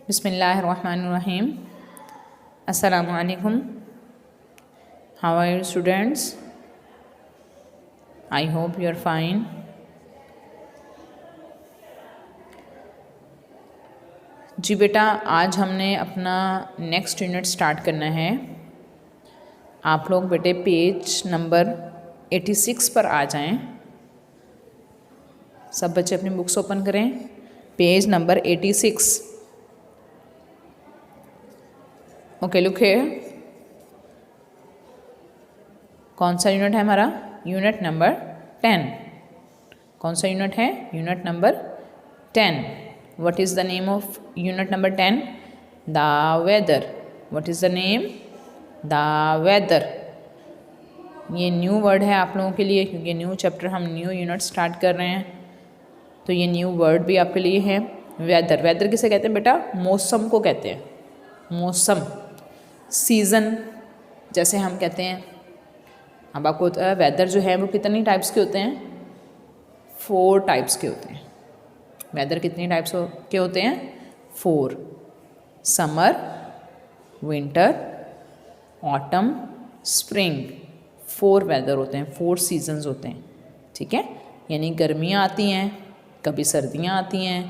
बिस्मिल्लाहिर्रहमानिर्रहीम। अस्सलामु अलैकुम। How are you students? I hope you are fine. जी बेटा, आज हमने अपना नेक्स्ट यूनिट स्टार्ट करना है। आप लोग बेटे पेज नंबर 86 पर आ जाएं। सब बच्चे अपनी बुक्स ओपन करें। Page number 86। Okay, look here. कौन सा यूनिट है हमारा? Unit number 10। कौन सा यूनिट है? Unit number 10। What is the name of unit number 10? The weather. What is the name? The weather. ये न्यू वर्ड है आप लोगों के लिए, क्योंकि न्यू चैप्टर हम न्यू यूनिट स्टार्ट कर रहे हैं, तो ये न्यू वर्ड भी आपके लिए है। वेदर। वेदर किसे कहते हैं बेटा? मौसम को कहते हैं। मौसम, सीज़न जैसे हम कहते हैं। अब आपको वेदर जो है वो कितनी टाइप्स के होते हैं? 4 टाइप्स के होते हैं। वेदर कितनी टाइप्स के होते हैं? 4। Summer, winter, autumn, spring. 4 weather होते हैं, 4 सीजन्स होते हैं। ठीक है, यानी गर्मियाँ आती हैं, कभी सर्दियाँ आती हैं,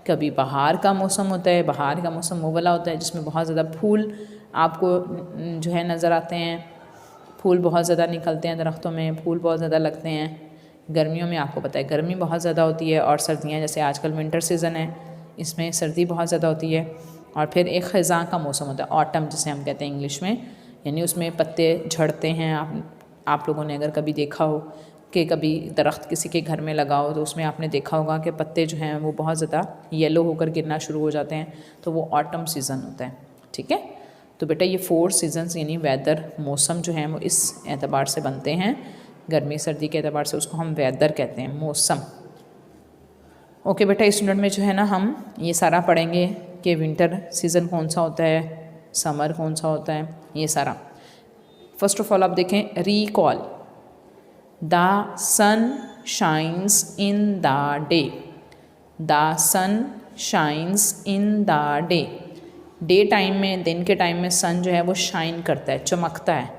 कभी बहार का मौसम होता है। बहार का मौसम वो वाला होता है जिसमें बहुत ज़्यादा फूल आपको जो है नज़र आते हैं। फूल बहुत ज़्यादा निकलते हैं दरख्तों में, फूल बहुत ज़्यादा लगते हैं। गर्मियों में आपको पता है गर्मी बहुत ज़्यादा होती है, और सर्दियाँ जैसे आजकल विंटर सीज़न है, इसमें सर्दी बहुत ज़्यादा होती है। और फिर एक ख़ज़ां का मौसम होता है, ऑटम जिसे हम कहते हैं इंग्लिश में, यानी उसमें पत्ते झड़ते हैं। आप लोगों ने अगर कभी देखा हो कि कभी दरख्त किसी के घर में लगा हो, तो उसमें आपने देखा होगा कि पत्ते जो हैं वो बहुत ज़्यादा येलो होकर गिरना शुरू हो जाते हैं, तो वो ऑटम सीज़न होता है। ठीक है, तो बेटा ये 4 सीजन्स यानी वेदर, मौसम जो है वो इस एतबार से बनते हैं। गर्मी सर्दी के एतबार से उसको हम वेदर कहते हैं, मौसम। ओके बेटा, इस यूनिट में जो है ना हम ये सारा पढ़ेंगे कि विंटर सीज़न कौन सा होता है, समर कौन सा होता है, ये सारा। फर्स्ट ऑफ ऑल आप देखें, recall. The sun shines in the day. The sun shines in the day. Day time में, दिन के टाइम में सन जो है वो शाइन करता है, चमकता है।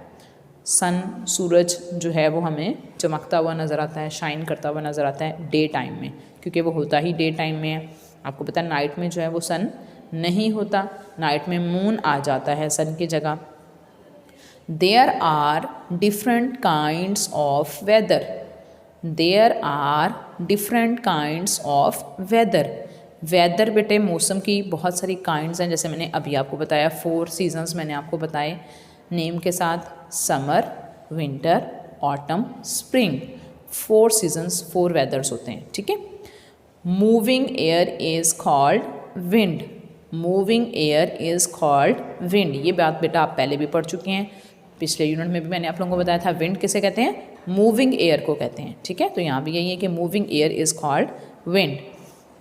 सन, सूरज जो है वो हमें चमकता हुआ नज़र आता है, शाइन करता हुआ नज़र आता है डे टाइम में, क्योंकि वो होता ही डे टाइम में है। आपको पता है नाइट में जो है वो सन नहीं होता, नाइट में मून आ जाता है सन की जगह। There are different kinds of weather. There are different kinds of weather. Weather बेटे मौसम की बहुत सारी काइंड्स हैं, जैसे मैंने अभी आपको बताया 4 सीजन्स मैंने आपको बताए नेम के साथ, summer, winter, autumn, spring. 4 seasons, 4 वेदर्स होते हैं। ठीक है, moving air is called wind. Moving air is called wind. ये बात बेटा आप पहले भी पढ़ चुके हैं, पिछले यूनिट में भी मैंने आप लोगों को बताया था। विंड किसे कहते हैं? मूविंग एयर को कहते हैं। ठीक है, तो यहाँ भी यही है कि moving air is called wind.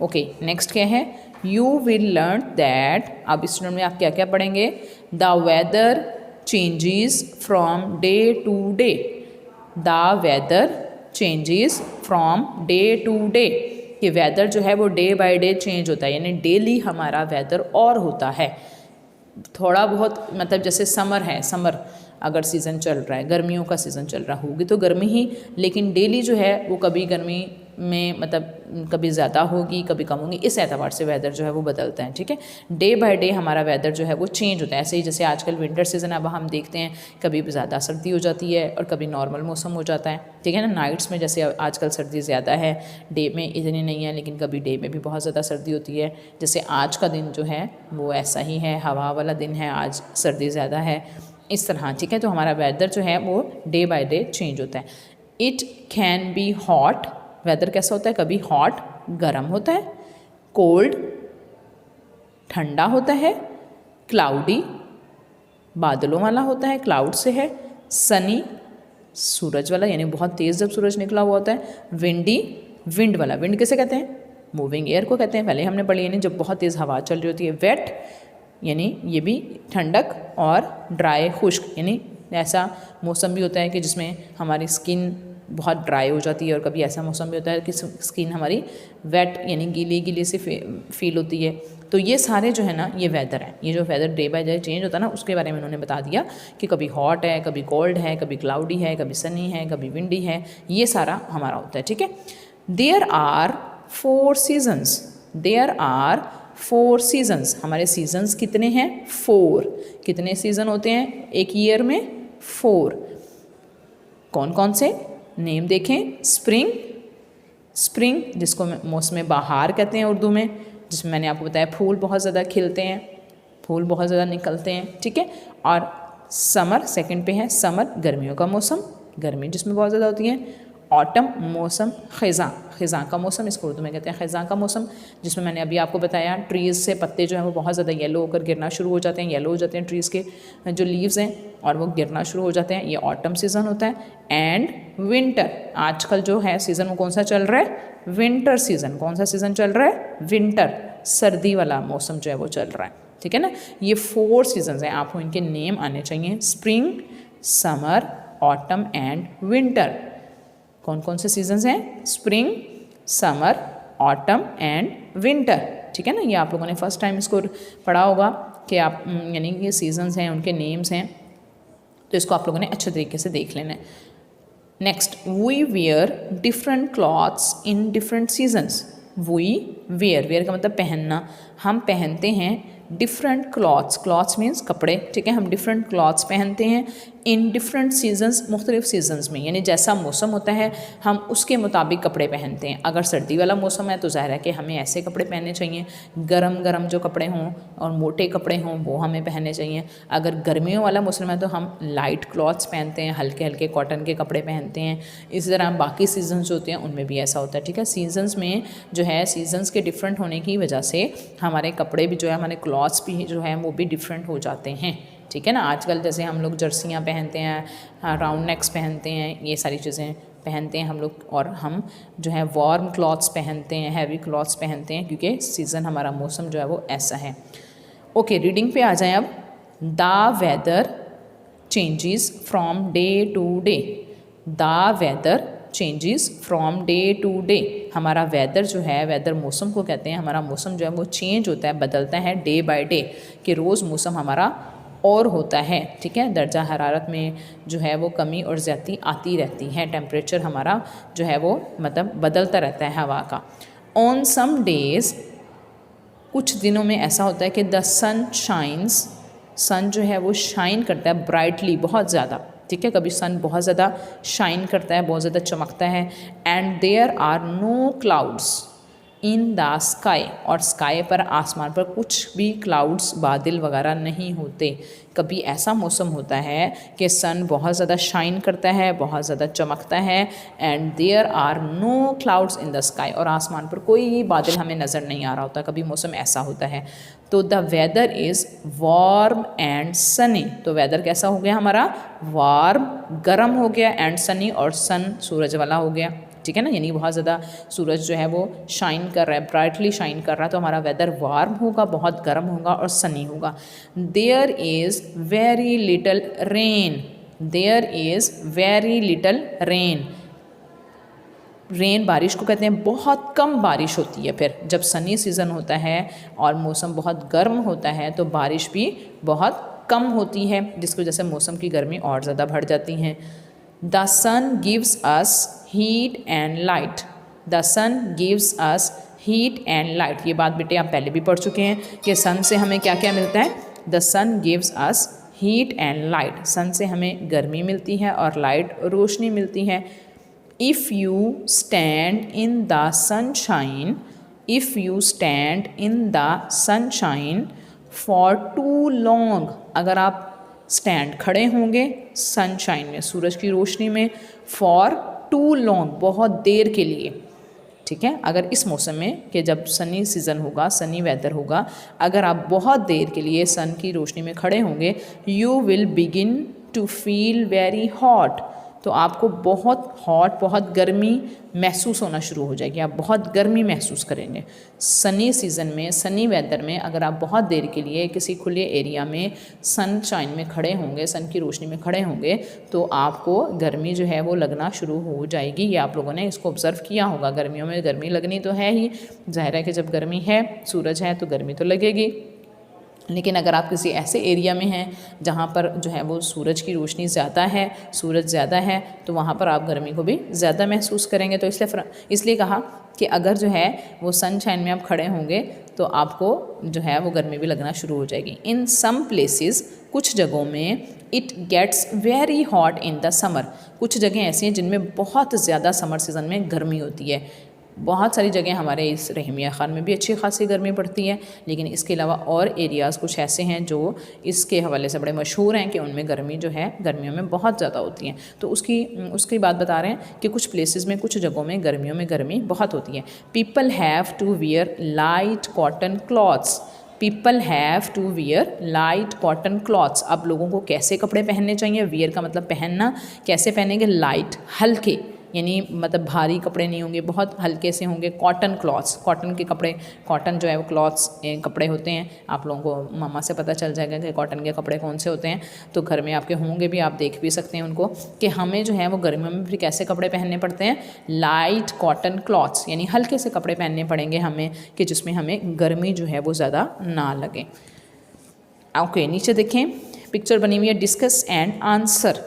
Okay, next क्या है? You will learn that. अब इस यूनिट में आप क्या क्या पढ़ेंगे? The weather changes from day to day. The weather changes from day to day. कि वेदर जो है वो डे बाय डे चेंज होता है, यानी डेली हमारा वेदर और होता है। थोड़ा बहुत मतलब जैसे समर है, समर अगर सीज़न चल रहा है, गर्मियों का सीज़न चल रहा होगी तो गर्मी ही, लेकिन डेली जो है वो कभी गर्मी में मतलब कभी ज़्यादा होगी, कभी कम होगी, इस एतबार से वेदर जो है वो बदलता है। ठीक है, डे बाय डे हमारा वेदर जो है वो चेंज होता है। ऐसे ही जैसे आजकल विंटर सीज़न अब हम देखते हैं, कभी ज़्यादा सर्दी हो जाती है और कभी नॉर्मल मौसम हो जाता है। ठीक है ना, नाइट्स में जैसे आजकल सर्दी ज़्यादा है, डे में इतनी नहीं है, लेकिन कभी डे में भी बहुत ज़्यादा सर्दी होती है। जैसे आज का दिन जो है वो ऐसा ही है, हवा वाला दिन है, आज सर्दी ज़्यादा है, इस तरह। ठीक है, तो हमारा वेदर जो है वो डे बाय डे चेंज होता है। It can be hot. Weather कैसा होता है? कभी हॉट, गर्म होता है, कोल्ड, ठंडा होता है, क्लाउडी, बादलों वाला होता है, क्लाउड से है, सनी, सूरज वाला यानी बहुत तेज़ जब सूरज निकला हुआ होता है, विंडी, विंड वाला। विंड किसे कहते हैं? मूविंग एयर को कहते हैं, पहले हमने पढ़ी, यानी जब बहुत तेज़ हवा चल रही होती है। वेट यानी ये भी ठंडक, और ड्राई, खुश्क, यानी ऐसा मौसम भी होता है कि जिसमें हमारी स्किन बहुत ड्राई हो जाती है, और कभी ऐसा मौसम भी होता है कि स्किन हमारी वेट यानी गीली गीली से फील होती है। तो ये सारे जो है ना ये वेदर है, ये जो weather day by day change होता है ना उसके बारे में उन्होंने बता दिया कि कभी हॉट है, कभी कोल्ड है, कभी क्लाउडी है, कभी सनी है, कभी विंडी है, ये सारा हमारा होता है। ठीक है, there are 4 seasons, there are 4 seasons, हमारे सीजन्स कितने हैं 4। कितने सीज़न होते हैं एक ईयर में 4। कौन कौन से नेम देखें, स्प्रिंग, स्प्रिंग जिसको मौसम बहार कहते हैं उर्दू में, जिसमें मैंने आपको बताया फूल बहुत ज़्यादा खिलते हैं, फूल बहुत ज़्यादा निकलते हैं। ठीक है, और समर सेकंड पे है, समर गर्मियों का मौसम, गर्मी जिसमें बहुत ज़्यादा होती है। ऑटम मौसम ख़ज़ां, ख़ज़ां का मौसम, इसको उर्दू में कहते हैं ख़ज़ां का मौसम, जिसमें मैंने अभी आपको बताया ट्रीज़ से पत्ते जो हैं वो बहुत ज़्यादा येलो होकर गिरना शुरू हो जाते हैं, येलो हो जाते हैं ट्रीज़ के जो लीव्स हैं और वो गिरना शुरू हो जाते हैं, ये ऑटम सीज़न होता है। एंड विंटर, आजकल जो है सीज़न वो कौन सा चल रहा है, विंटर सीज़न। कौन सा सीज़न चल रहा है, विंटर, सर्दी वाला मौसम जो है वो चल रहा है। ठीक है ना, ये 4 सीजन्स हैं, आपको इनके नेम आने चाहिए, spring, summer, autumn and winter. कौन कौन से सीजन्स हैं, spring, summer, autumn and winter. ठीक है ना, ये आप लोगों ने फर्स्ट टाइम इसको पढ़ा होगा कि आप यानी ये सीजन्स हैं उनके नेम्स हैं, तो इसको आप लोगों ने अच्छे तरीके से देख लेना है। Next, we wear different clothes in different seasons. We wear, wear का मतलब पहनना, हम पहनते हैं डिफरेंट क्लॉथ्स, क्लॉथ्स मीन्स कपड़े। ठीक है, हम डिफरेंट क्लॉथ्स पहनते हैं इन डिफरेंट सीजन्स, मुख्तलिफ सीजन्स में, यानी जैसा मौसम होता है हम उसके मुताबिक कपड़े पहनते हैं। अगर सर्दी वाला मौसम है तो ज़ाहिर है कि हमें ऐसे कपड़े पहनने चाहिए, गरम गरम जो कपड़े हों और मोटे कपड़े हों वो हमें पहनने चाहिए। अगर गर्मियों वाला मौसम है तो हम लाइट क्लॉथ्स पहनते हैं, हल्के हल्के कॉटन के कपड़े पहनते हैं। इसी तरह बाकी सीजन्स होते हैं उनमें भी ऐसा होता है। ठीक है, सीजन्स में जो है सीजन्स के डिफरेंट होने की वजह से हमारे कपड़े भी जो है, हमारे क्लॉथ्स भी जो है वो भी डिफरेंट हो जाते हैं। ठीक है ना, आजकल जैसे हम लोग जर्सियाँ पहनते हैं, राउंड नेक्स पहनते हैं, ये सारी चीज़ें पहनते हैं हम लोग, और हम जो है वार्म क्लॉथ्स पहनते हैं, हैवी क्लॉथ्स पहनते हैं, क्योंकि सीज़न हमारा मौसम जो है वो ऐसा है। ओके, रीडिंग पे आ जाएं अब। The weather changes from day to day, the weather changes from day to day. हमारा वेदर जो है, वेदर मौसम को कहते हैं, हमारा मौसम जो है वो चेंज होता है, बदलता है डे बाय डे, कि रोज़ मौसम हमारा और होता है। ठीक है, दर्जा हरारत में जो है वो कमी और ज़्यादती आती रहती है, टेम्परेचर हमारा जो है वो मतलब बदलता रहता है हवा का। ऑन सम डेज़, कुछ दिनों में ऐसा होता है कि द सन शाइन्स, सन जो है वो शाइन करता है ब्राइटली, बहुत ज़्यादा। ठीक है, कभी सन बहुत ज़्यादा शाइन करता है, बहुत ज़्यादा चमकता है। And there are no clouds in the sky, और स्काई पर, आसमान पर कुछ भी क्लाउड्स, बादल वगैरह नहीं होते। कभी ऐसा मौसम होता है कि सन बहुत ज़्यादा शाइन करता है, बहुत ज़्यादा चमकता है, and there are no clouds in the sky, और आसमान पर कोई बादल हमें नज़र नहीं आ रहा होता, कभी मौसम ऐसा होता है। तो the weather is warm and sunny, तो वेदर कैसा हो गया हमारा, वार्म, गर्म हो गया, एंड सनी, और सन सूरज वाला हो गया। ठीक है ना, यानी बहुत ज़्यादा सूरज जो है वो शाइन कर रहा है, ब्राइटली शाइन कर रहा है, तो हमारा वेदर वार्म होगा, बहुत गर्म होगा और सनी होगा। There is very little rain, there is very little rain, rain बारिश को कहते हैं, बहुत कम बारिश होती है। फिर जब सनी सीज़न होता है और मौसम बहुत गर्म होता है तो बारिश भी बहुत कम होती है, जिसकी वजह से मौसम की गर्मी और ज़्यादा बढ़ जाती हैं। The sun gives us heat and light, the sun gives us heat and light, ये बात बेटे आप पहले भी पढ़ चुके हैं कि सन से हमें क्या क्या मिलता है। The sun gives us heat and light, sun से हमें गर्मी मिलती है और लाइट, रोशनी मिलती है। If you stand in the sunshine, if you stand in the sunshine for too long, अगर आप स्टैंड खड़े होंगे सनशाइन में, सूरज की रोशनी में, फॉर टू लॉन्ग, बहुत देर के लिए। ठीक है, अगर इस मौसम में कि जब सनी सीज़न होगा, सनी वेदर होगा, अगर आप बहुत देर के लिए सन की रोशनी में खड़े होंगे, you will begin to feel very hot, तो आपको बहुत हॉट, बहुत गर्मी महसूस होना शुरू हो जाएगी, आप बहुत गर्मी महसूस करेंगे। सनी सीज़न में, सनी वेदर में अगर आप बहुत देर के लिए किसी खुले एरिया में सनशाइन में खड़े होंगे, सन की रोशनी में खड़े होंगे, तो आपको गर्मी जो है वो लगना शुरू हो जाएगी। ये आप लोगों ने इसको ऑब्ज़र्व किया होगा। गर्मियों में गर्मी लगनी तो है ही, ज़ाहिर है कि जब गर्मी है, सूरज है तो गर्मी तो लगेगी। लेकिन अगर आप किसी ऐसे एरिया में हैं जहाँ पर जो है वो सूरज की रोशनी ज़्यादा है, सूरज ज़्यादा है, तो वहाँ पर आप गर्मी को भी ज़्यादा महसूस करेंगे। तो इसलिए कहा कि अगर जो है वो सनशाइन में आप खड़े होंगे तो आपको जो है वो गर्मी भी लगना शुरू हो जाएगी। इन सम प्लेसेस, कुछ जगहों में it gets very hot in the summer, कुछ जगह ऐसी हैं जिनमें बहुत ज़्यादा समर सीज़न में गर्मी होती है। बहुत सारी जगह हमारे इस रहीमिया ख़ान में भी अच्छी खासी गर्मी पड़ती है, लेकिन इसके अलावा और एरियाज़ कुछ ऐसे हैं जो इसके हवाले से बड़े मशहूर हैं कि उनमें गर्मी जो है गर्मियों में बहुत ज़्यादा होती है। तो उसकी बात बता रहे हैं कि कुछ प्लेसेस में, कुछ जगहों में गर्मियों में गर्मी बहुत होती है। People have to wear light cotton clothes, people have to wear light cotton clothes. अब लोगों को कैसे कपड़े पहनने चाहिए? वियर का मतलब पहनना, कैसे पहनेंगे? लाइट, हल्के, यानी मतलब भारी कपड़े नहीं होंगे, बहुत हल्के से होंगे। कॉटन क्लॉथ्स, कॉटन के कपड़े, कॉटन जो है वो क्लॉथ्स कपड़े होते हैं। आप लोगों को मामा से पता चल जाएगा कि कॉटन के कपड़े कौन से होते हैं, तो घर में आपके होंगे भी, आप देख भी सकते हैं उनको, कि हमें जो है वो गर्मियों में फिर कैसे कपड़े पहनने पड़ते हैं? लाइट कॉटन क्लॉथ्स, यानी हल्के से कपड़े पहनने पड़ेंगे हमें, कि जिसमें हमें गर्मी जो है वो ज़्यादा ना लगे। ओके, नीचे देखें पिक्चर बनी हुई है, discuss and answer.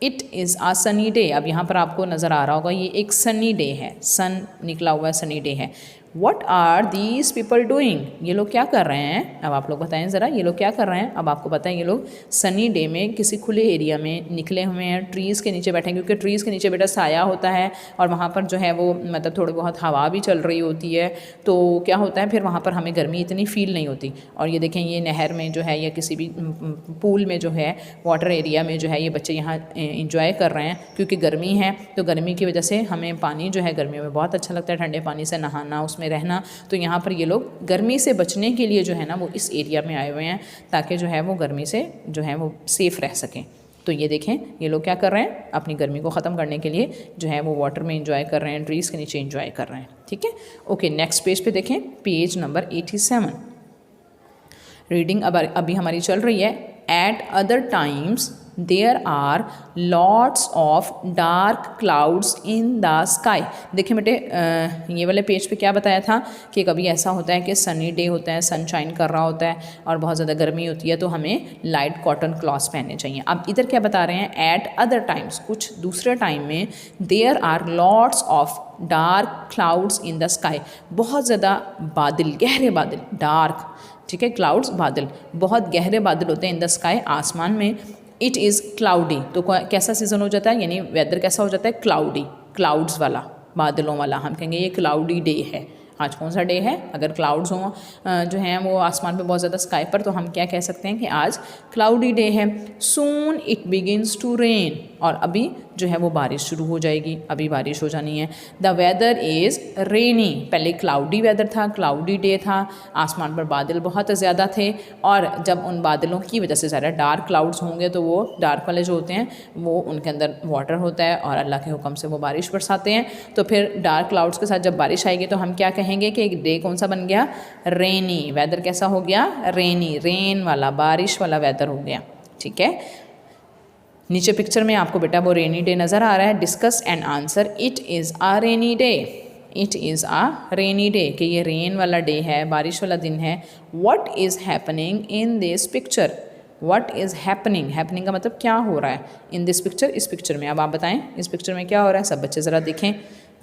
It is a sunny day. अब यहाँ पर आपको नज़र आ रहा होगा ये एक सनी डे है, सन निकला हुआ है, सनी डे है। What are these people doing, ये लोग क्या कर रहे हैं? अब आप लोग बताएं ज़रा, ये लोग क्या कर रहे हैं? अब आपको पता है ये लोग सनी डे में किसी खुले एरिया में निकले हुए हैं, ट्रीज़ के नीचे बैठे हैं, क्योंकि ट्रीज़ के नीचे बेटा साया होता है और वहाँ पर जो है वो मतलब थोड़ी बहुत हवा भी चल रही होती है, तो क्या होता है फिर वहाँ पर हमें गर्मी इतनी फील नहीं होती। और ये देखें, ये नहर में जो है या किसी भी पूल में जो है, वाटर एरिया में जो है, ये बच्चे यहाँ इंजॉय कर रहे हैं, क्योंकि गर्मी है, तो गर्मी की वजह से हमें पानी जो है गर्मियों में बहुत अच्छा लगता है, ठंडे पानी से नहाना, उसमें रहना। तो यहाँ पर ये लोग गर्मी से बचने के लिए जो है ना वो इस एरिया में आए हुए हैं, ताकि जो है वो गर्मी से जो है वो सेफ़ रह सकें। तो ये देखें, ये लोग क्या कर रहे हैं? अपनी गर्मी को ख़त्म करने के लिए जो है वो वाटर में इंजॉय कर रहे हैं, ट्रीज़ के नीचे इंजॉय कर रहे हैं। ठीक है, ओके, नेक्स्ट पेज पे देखें, पेज नंबर 87। रीडिंग अब अभी हमारी चल रही है। At other times there are lots of dark clouds in the sky. देखिए बेटे, ये वाले पेज पे क्या बताया था कि कभी ऐसा होता है कि सनी डे होता है, सनशाइन कर रहा होता है और बहुत ज़्यादा गर्मी होती है, तो हमें लाइट कॉटन क्लॉथ्स पहनने चाहिए। अब इधर क्या बता रहे हैं? एट अदर टाइम्स, कुछ दूसरे टाइम में, there are lots of dark clouds in the sky, बहुत ज़्यादा बादल, गहरे बादल, डार्क, ठीक है, क्लाउड्स बादल, बहुत गहरे बादल होते हैं इन द स्काई, आसमान में। इट इज़ क्लाउडी, तो कैसा सीज़न हो जाता है, यानी वेदर कैसा हो जाता है? क्लाउडी, क्लाउड्स वाला, बादलों वाला। हम कहेंगे ये क्लाउडी डे है। आज कौन सा डे है? अगर क्लाउड्स हों जो हैं वो आसमान पे बहुत ज़्यादा स्काई पर, तो हम क्या कह सकते हैं कि आज क्लाउडी डे है। Soon it begins to rain, और अभी जो है वो बारिश शुरू हो जाएगी, अभी बारिश हो जानी है। द वेदर इज़ रेनी, पहले क्लाउडी वेदर था, क्लाउडी डे था, आसमान पर बादल बहुत ज़्यादा थे, और जब उन बादलों की वजह से ज़्यादा डार्क क्लाउड्स होंगे तो वो डार्क वाले जो होते हैं वो उनके अंदर वाटर होता है और अल्लाह के हुक्म से वो बारिश बरसाते हैं। तो फिर डार्क क्लाउड्स के साथ जब बारिश आएगी तो हम क्या कहेंगे कि एक डे कौन सा बन गया? रेनी, वेदर कैसा हो गया? रेनी, रेन वाला, बारिश वाला वेदर हो गया। ठीक है, नीचे पिक्चर में आपको बेटा वो रेनी डे नज़र आ रहा है। Discuss and answer. It is a rainy day, it is a rainy day, कि ये रेन वाला डे है, बारिश वाला दिन है। What is happening in this picture, what is happening, happening का मतलब क्या हो रहा है इन दिस पिक्चर, इस पिक्चर में। अब आप बताएं इस पिक्चर में क्या हो रहा है? सब बच्चे ज़रा देखें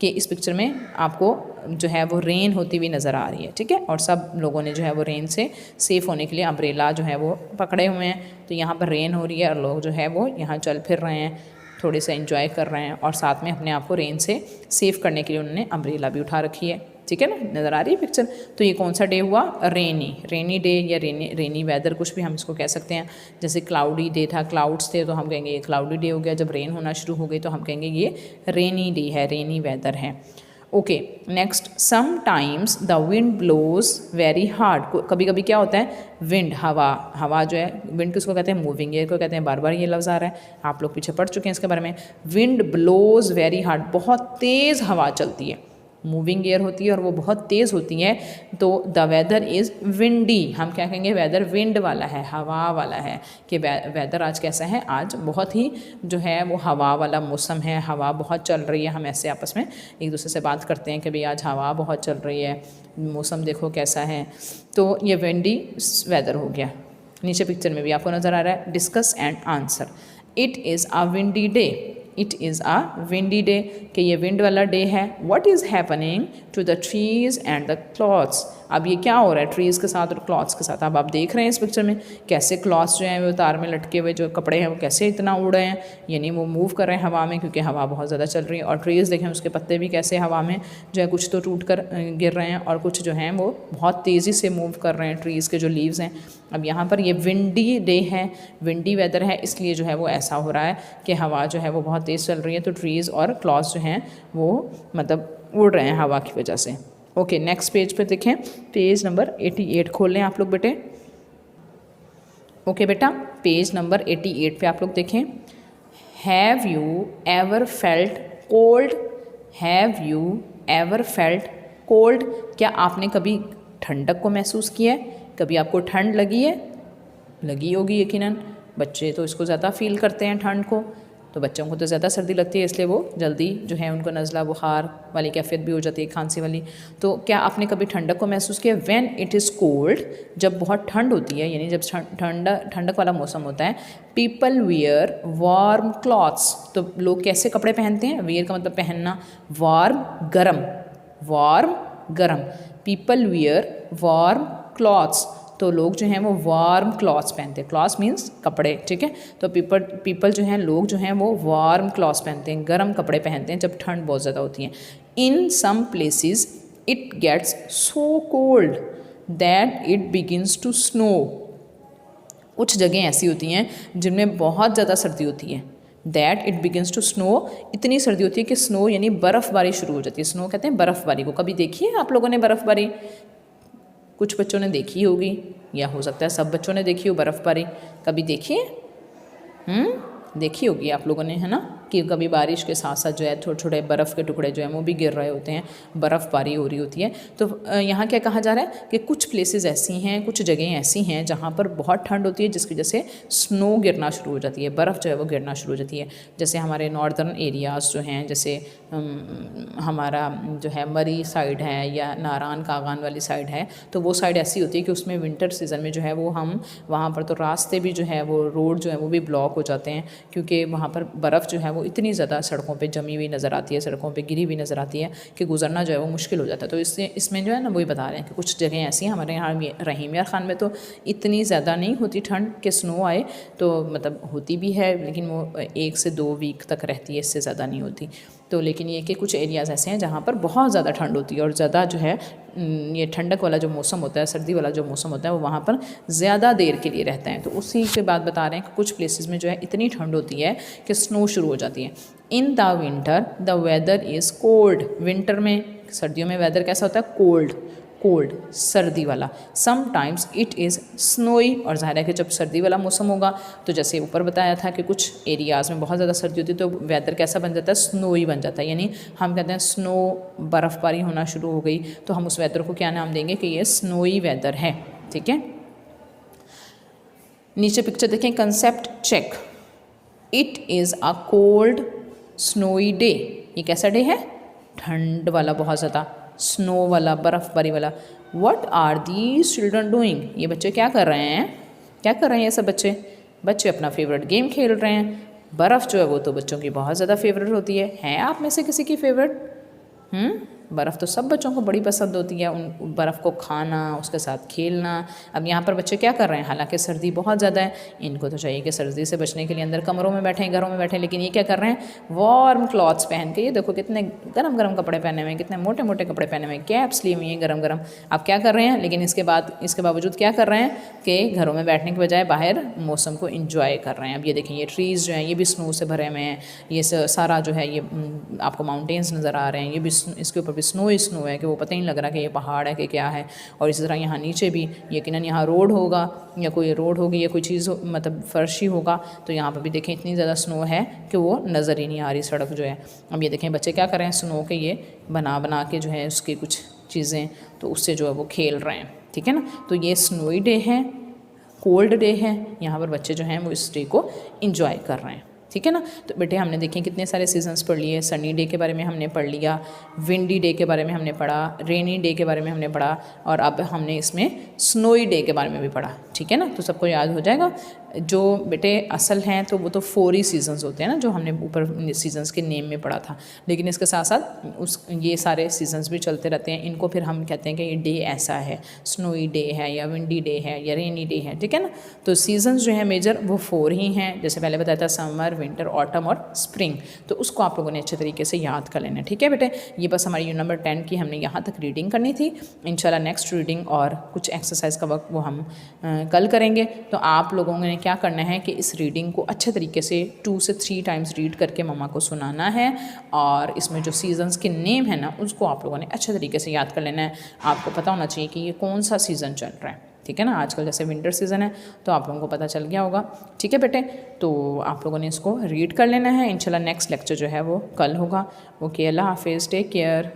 कि इस पिक्चर में आपको जो है वो रेन होती हुई नज़र आ रही है। ठीक है, और सब लोगों ने जो है वो रेन से सेफ़ होने के लिए अम्ब्रेला जो है वो पकड़े हुए हैं। तो यहाँ पर रेन हो रही है और लोग जो है वो यहाँ चल फिर रहे हैं, थोड़े से एंजॉय कर रहे हैं, और साथ में अपने आप को रेन से सेफ़ करने के लिए उन्होंने अम्ब्रेला भी उठा रखी है। ठीक है ना, नज़र आ रही है पिक्चर। तो ये कौन सा डे हुआ? रेनी, रेनी डे या रेनी वेदर, कुछ भी हम इसको कह सकते हैं। जैसे क्लाउडी डे था, क्लाउड्स थे, तो हम कहेंगे ये क्लाउडी डे हो गया। जब रेन होना शुरू हो गई तो हम कहेंगे ये रेनी डे है, रेनी वेदर है। Okay next, sometimes the wind blows very hard. कभी कभी क्या होता है, विंड हवा जो है, विंड किसको कहते हैं, मूविंग एयर को कहते हैं। बार बार ये लफ्ज़ आ रहा है, आप लोग पीछे पढ़ चुके हैं इसके बारे में। विंड ब्लोज वेरी हार्ड, बहुत तेज़ हवा चलती है, मूविंग एयर होती है और वो बहुत तेज़ होती है। तो द वेदर इज़ विंडी, हम क्या कहेंगे, वेदर विंड वाला है, हवा वाला है, कि वेदर आज कैसा है, आज बहुत ही जो है वो हवा वाला मौसम है, हवा बहुत चल रही है। हम ऐसे आपस में एक दूसरे से बात करते हैं कि भाई आज हवा बहुत चल रही है, मौसम देखो कैसा है। तो ये विंडी वेदर हो गया। नीचे पिक्चर में भी आपको नज़र आ रहा है, discuss and answer. It is a windy day, it is a windy day, कि ये विंड वाला डे है। What is happening to the trees and the clothes, अब ये क्या हो रहा है ट्रीज़ के साथ और क्लॉथ्स के साथ। अब आप देख रहे हैं इस पिक्चर में कैसे क्लॉथ्स जो हैं वो तार में लटके हुए जो कपड़े हैं वो कैसे इतना उड़ रहे हैं, यानी वो मूव कर रहे हैं हवा में, क्योंकि हवा बहुत ज़्यादा चल रही है। और ट्रीज़ देखें उसके पत्ते भी कैसे हवा में जो है कुछ तो टूट कर गिर रहे हैं और कुछ जो हैं वो बहुत तेज़ी से मूव कर रहे हैं, ट्रीज़ के जो लीव्स हैं। अब यहाँ पर ये विंडी डे है, विंडी वेदर है, इसलिए जो है वो ऐसा हो रहा है कि हवा जो है वो बहुत तेज़ चल रही है, तो ट्रीज़ और क्लॉथ्स जो हैं वो मतलब उड़ रहे हैं हवा की वजह से। ओके नेक्स्ट पेज पे देखें, पेज नंबर 88 खोल लें आप लोग बेटे। ओके बेटा, पेज नंबर 88 पे आप लोग देखें। Have you ever felt cold, have you ever felt cold, क्या आपने कभी ठंडक को महसूस किया है, कभी आपको ठंड लगी है, लगी होगी यकीनन, बच्चे तो इसको ज़्यादा फील करते हैं ठंड को, तो बच्चों को तो ज़्यादा सर्दी लगती है इसलिए वो जल्दी जो है उनको नज़ला बुखार वाली कैफियत भी हो जाती है, खांसी वाली। तो क्या आपने कभी ठंडक को महसूस किया, व्हेन इट इज़ कोल्ड, जब बहुत ठंड होती है, यानी जब ठंडक वाला मौसम होता है, पीपल वियर वार्म क्लॉथ्स, तो लोग कैसे कपड़े पहनते हैं, वियर का मतलब पहनना, वार्म गरम, वार्म गरम, पीपल वियर वार्म क्लॉथ्स, तो लोग जो हैं वो वार्म क्लॉथ्स पहनते हैं, क्लॉथ्स मीन्स कपड़े, ठीक है। तो पीपल जो हैं, लोग जो हैं वो वार्म क्लॉथ्स पहनते हैं, गर्म कपड़े पहनते हैं जब ठंड बहुत ज़्यादा होती है। In some places it gets so cold that it begins to snow, कुछ जगह ऐसी होती हैं जिनमें बहुत ज़्यादा सर्दी होती है, that it begins to snow, इतनी सर्दी होती है कि स्नो यानी बर्फ़बारी शुरू हो जाती है। स्नो कहते हैं बर्फ़बारी को, कभी देखी है आप लोगों ने बर्फ़बारी, कुछ बच्चों ने देखी होगी या हो सकता है सब बच्चों ने देखी हो बर्फ़बारी, कभी देखी है, देखी होगी आप लोगों ने, है ना, कि कभी बारिश के साथ साथ जो है थोड़े छोटे बर्फ़ के टुकड़े जो हैं वो भी गिर रहे होते हैं, बर्फ़बारी हो रही होती है। तो यहाँ क्या कहा जा रहा है कि कुछ प्लेसेस ऐसी हैं, कुछ जगहें ऐसी हैं जहाँ पर बहुत ठंड होती है जिसकी वजह से स्नो गिरना शुरू हो जाती है, बर्फ़ जो है वो गिरना शुरू हो जाती है। जैसे हमारे नॉर्दर्न एरियाज़ जो हैं, जैसे हमारा जो है मरी साइड है या नारान कागान वाली साइड है, तो वो साइड ऐसी होती है कि उसमें विंटर सीज़न में जो है वो हम वहाँ पर तो रास्ते भी जो है वो रोड जो है वो भी ब्लॉक हो जाते हैं, क्योंकि वहाँ पर बर्फ़ जो है वो इतनी ज़्यादा सड़कों पे जमी हुई नज़र आती है, सड़कों पे गिरी हुई नज़र आती है कि गुजरना जो है वो मुश्किल हो जाता है। तो इसमें जो है ना वही बता रहे हैं कि कुछ जगह ऐसी हैं, हमारे यहाँ रहीम यार ख़ान में तो इतनी ज़्यादा नहीं होती ठंड कि स्नो आए, तो मतलब होती भी है लेकिन वो 1 से 2 वीक तक रहती है, इससे ज़्यादा नहीं होती। तो लेकिन ये कि कुछ एरियाज़ ऐसे हैं जहाँ पर बहुत ज़्यादा ठंड होती है और ज़्यादा जो है ये ठंडक वाला जो मौसम होता है, सर्दी वाला जो मौसम होता है वो वहाँ पर ज़्यादा देर के लिए रहता है। तो उसी के बाद बता रहे हैं कि कुछ प्लेसेस में जो है इतनी ठंड होती है कि स्नो शुरू हो जाती है। In the winter the weather is cold, winter में सर्दियों में वेदर कैसा होता है, कोल्ड, कोल्ड सर्दी वाला। समटाइम्स इट इज़ स्नोई, और ज़ाहिर है कि जब सर्दी वाला मौसम होगा तो जैसे ऊपर बताया था कि कुछ एरियाज़ में बहुत ज़्यादा सर्दी होती है तो वेदर कैसा बन जाता है, स्नोई बन जाता है, यानी हम कहते हैं स्नो, बर्फ़बारी होना शुरू हो गई, तो हम उस वेदर को क्या नाम देंगे कि ये स्नोई वेदर है, ठीक है। नीचे पिक्चर देखें, concept check. It is a cold snowy day, ये कैसा डे है, ठंड वाला, बहुत ज़्यादा स्नो वाला, बर्फ़बारी वाला। What are these children doing, ये बच्चे क्या कर रहे हैं, क्या कर रहे हैं ये सब बच्चे, बच्चे अपना फेवरेट गेम खेल रहे हैं। बर्फ़ जो है वो तो बच्चों की बहुत ज़्यादा फेवरेट होती है आप में से किसी की फेवरेट? बर्फ़ तो सब बच्चों को बड़ी पसंद होती है, उन बर्फ़ को खाना, उसके साथ खेलना। अब यहाँ पर बच्चे क्या कर रहे हैं, हालांकि सर्दी बहुत ज़्यादा है, इनको तो चाहिए कि सर्दी से बचने के लिए अंदर कमरों में बैठें, घरों में बैठें, लेकिन ये क्या कर रहे हैं, वार्म क्लॉथ्स पहन के, ये देखो कितने गरम गरम कपड़े पहने हुए हैं, कितने मोटे मोटे कपड़े पहने हुए हैं, कैप्स ली हुई हैं गरम गरम। अब क्या कर रहे हैं, लेकिन इसके बावजूद क्या कर रहे हैं कि घरों में बैठने के बजाय बाहर मौसम को इंजॉय कर रहे हैं। अब ये देखें, ये ट्रीज़ जो हैं ये भी स्नो से भरे हुए हैं, ये सारा जो है ये आपको माउंटेन्स नज़र आ रहे हैं, ये भी इसके ऊपर भी पे स्नो ही स्नो है कि वो पता ही नहीं लग रहा कि ये पहाड़ है कि क्या है। और इसी तरह यहाँ नीचे भी यकीनन यहाँ रोड होगा या कोई रोड होगी या कोई चीज़ मतलब फर्श ही होगा, तो यहाँ पर भी देखें इतनी ज़्यादा स्नो है कि वो नज़र ही नहीं आ रही सड़क जो है। अब ये देखें बच्चे क्या कर रहे हैं, स्नो के ये बना के जो है उसकी कुछ चीज़ें, तो उससे जो है वो खेल रहे हैं, ठीक है ना। तो ये स्नोई डे है, कोल्ड डे है, यहाँ पर बच्चे जो हैं वो इस डे को इंजॉय कर रहे हैं, ठीक है ना। तो बेटे हमने देखें कितने सारे सीजन्स पढ़ लिए, सनी डे के बारे में हमने पढ़ लिया, विंडी डे के बारे में हमने पढ़ा, रेनी डे के बारे में हमने पढ़ा, और अब हमने इसमें स्नोई डे के बारे में भी पढ़ा, ठीक है ना। तो सबको याद हो जाएगा। जो बेटे असल हैं तो वो तो 4 ही सीजन्स होते हैं ना, जो हमने ऊपर सीजन्स के नेम में पढ़ा था, लेकिन इसके साथ साथ ये सारे सीजन्स भी चलते रहते हैं। इनको फिर हम कहते हैं कि ये डे ऐसा है, स्नोई डे है या विंडी डे है या रेनी डे है, ठीक है ना। तो सीजन्स जो है मेजर वो 4 ही हैं, जैसे पहले बताया था समर, विंटर, ऑटम और स्प्रिंग। तो उसको आप लोगों ने अच्छे तरीके से याद कर लेना है, ठीक है बेटे। ये बस हमारी यूनिट नंबर 10 की हमने यहाँ तक रीडिंग करनी थी। इंशाल्लाह नेक्स्ट रीडिंग और कुछ एक्सरसाइज का वक्त वो हम कल करेंगे। तो आप लोगों ने क्या करना है कि इस रीडिंग को अच्छे तरीके से 2 से 3 टाइम्स रीड करके मम्मा को सुनाना है, और इसमें जो सीजन्स के नेम है ना उसको आप लोगों ने अच्छे तरीके से याद कर लेना है। आपको पता होना चाहिए कि ये कौन सा सीज़न चल रहा है, ठीक है ना। आजकल जैसे विंटर सीज़न है तो आप लोगों को पता चल गया होगा, ठीक है बेटे। तो आप लोगों ने इसको रीड कर लेना है। इंशाल्लाह नेक्स्ट लेक्चर जो है वो कल होगा। ओके, अल्लाह हाफिज़, टेक केयर।